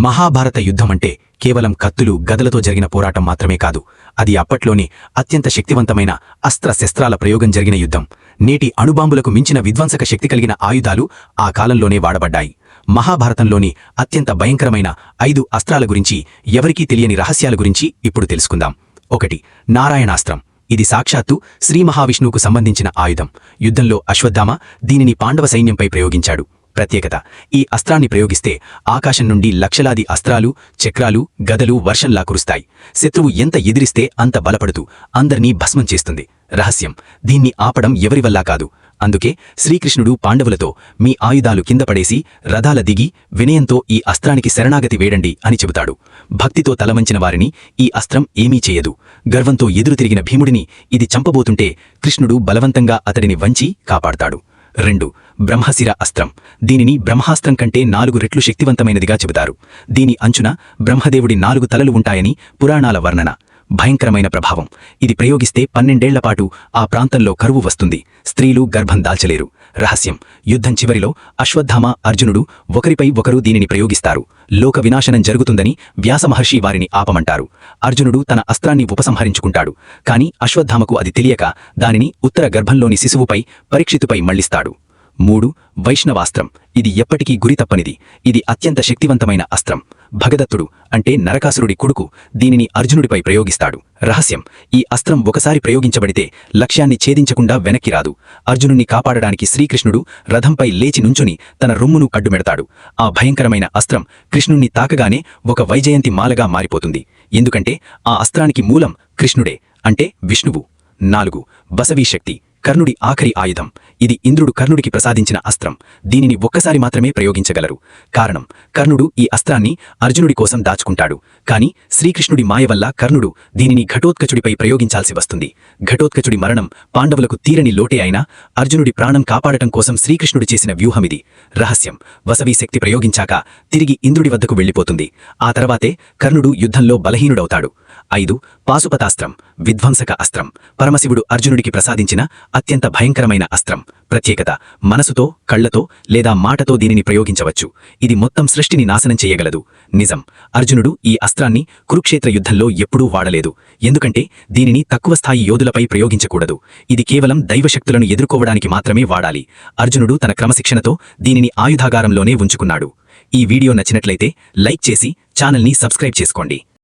మహాభారత యుద్ధమంటే కేవలం కత్తులు గదలతో జరిగిన పోరాటం మాత్రమే కాదు, అది అప్పట్లోని అత్యంత శక్తివంతమైన అస్త్రశస్త్రాల ప్రయోగం జరిగిన యుద్ధం. నేటి అణుబాంబులకు మించిన విధ్వంసక శక్తి కలిగిన ఆయుధాలు ఆ కాలంలోనే వాడబడ్డాయి. మహాభారతంలోని అత్యంత భయంకరమైన 5 అస్త్రాల గురించి, ఎవరికీ తెలియని రహస్యాల గురించి ఇప్పుడు తెలుసుకుందాం. 1. నారాయణాస్త్రం. ఇది సాక్షాత్తు శ్రీ మహావిష్ణువుకు సంబంధించిన ఆయుధం. యుద్ధంలో అశ్వత్థామ దీనిని పాండవ సైన్యంపై ప్రయోగించాడు. ప్రత్యేకత: ఈ అస్త్రాన్ని ప్రయోగిస్తే ఆకాశం నుండి లక్షలాది అస్త్రాలు, చక్రాలు, గదలు వర్షంలా కురుస్తాయి. శత్రువు ఎంత ఎదిరిస్తే అంత బలపడుతూ అందర్నీ భస్మం చేస్తుంది. రహస్యం: దీన్ని ఆపడం ఎవరివల్లా కాదు. అందుకే శ్రీకృష్ణుడు పాండవులతో, మీ ఆయుధాలు కింద పడేసి రథాల దిగి వినయంతో ఈ అస్త్రానికి శరణాగతి వేడండి అని చెబుతాడు. భక్తితో తలవంచిన వారిని ఈ అస్త్రం ఏమీ చేయదు. గర్వంతో ఎదురు తిరిగిన భీముడిని ఇది చంపబోతుంటే కృష్ణుడు బలవంతంగా అతడిని వంచి కాపాడతాడు. 2. బ్రహ్మశిర అస్త్రం. దీనిని బ్రహ్మాస్త్రం కంటే 4 రెట్లు శక్తివంతమైనదిగా చెబుతారు. దీని అంచున బ్రహ్మదేవుడి 4 తలలు ఉంటాయని పురాణాల వర్ణన. భయంకరమైన ప్రభావం. ఇది ప్రయోగిస్తే 12 ఏళ్లపాటు ఆ ప్రాంతంలో కరువు వస్తుంది. స్త్రీలు గర్భం దాల్చలేరు. రహస్యం: యుద్ధం చివరిలో అశ్వత్థామ, అర్జునుడు ఒకరిపై ఒకరు దీనిని ప్రయోగిస్తారు. లోక వినాశనం జరుగుతుందని వ్యాసమహర్షి వారిని ఆపమంటారు. అర్జునుడు తన అస్త్రాన్ని ఉపసంహరించుకుంటాడు. కాని అశ్వత్థామకు అది తెలియక దానిని ఉత్తర గర్భంలోని శిశువుపై, పరీక్షితుపై మళ్లిస్తాడు. 3. వైష్ణవాస్త్రం. ఇది ఎప్పటికీ గురి తప్పనిది. ఇది అత్యంత శక్తివంతమైన అస్త్రం. భగదత్తుడు అంటే నరకాసురుడి కొడుకు దీనిని అర్జునుడిపై ప్రయోగిస్తాడు. రహస్యం: ఈ అస్త్రం ఒకసారి ప్రయోగించబడితే లక్ష్యాన్ని ఛేదించకుండా వెనక్కి రాదు. అర్జునుణ్ణి కాపాడడానికి శ్రీకృష్ణుడు రథంపై లేచి నుంచుని తన రొమ్మును అడ్డుమెడతాడు. ఆ భయంకరమైన అస్త్రం కృష్ణుణ్ణి తాకగానే ఒక వైజయంతి మాలగా మారిపోతుంది. ఎందుకంటే ఆ అస్త్రానికి మూలం కృష్ణుడే, అంటే విష్ణువు. 4. బసవీ శక్తి. కర్ణుడి ఆఖరి ఆయుధం. ఇది ఇంద్రుడు కర్ణుడికి ప్రసాదించిన అస్త్రం. దీనిని ఒక్కసారి మాత్రమే ప్రయోగించగలరు. కారణం: కర్ణుడు ఈ అస్త్రాన్ని అర్జునుడి కోసం దాచుకుంటాడు. కాని శ్రీకృష్ణుడి మాయ వల్ల కర్ణుడు దీనిని ఘటోత్కచుడిపై ప్రయోగించాల్సి వస్తుంది. ఘటోత్కచుడి మరణం పాండవులకు తీరని లోటే అయినా అర్జునుడి ప్రాణం కాపాడటం కోసం శ్రీకృష్ణుడు చేసిన వ్యూహమిది. రహస్యం: వసవీ శక్తి ప్రయోగించాక తిరిగి ఇంద్రుడి వద్దకు వెళ్లిపోతుంది. ఆ తర్వాతే కర్ణుడు యుద్ధంలో బలహీనుడవుతాడు. 5. పాశుపతాస్త్రం. విధ్వంసక అస్త్రం. పరమశివుడు అర్జునుడికి ప్రసాదించిన అత్యంత భయంకరమైన అస్త్రం. ప్రత్యేకత: మనసుతో, కళ్లతో లేదా మాటతో దీనిని ప్రయోగించవచ్చు. ఇది మొత్తం సృష్టిని నాశనం చేయగలదు. నిజం: అర్జునుడు ఈ అస్త్రాన్ని కురుక్షేత్ర యుద్ధంలో ఎప్పుడూ వాడలేదు. ఎందుకంటే దీనిని తక్కువ స్థాయి యోధులపై ప్రయోగించకూడదు. ఇది కేవలం దైవశక్తులను ఎదుర్కోవడానికి మాత్రమే వాడాలి. అర్జునుడు తన క్రమశిక్షణతో దీనిని ఆయుధాగారంలోనే ఉంచుకున్నాడు. ఈ వీడియో నచ్చినట్లయితే లైక్ చేసి ఛానల్ని సబ్స్క్రైబ్ చేసుకోండి.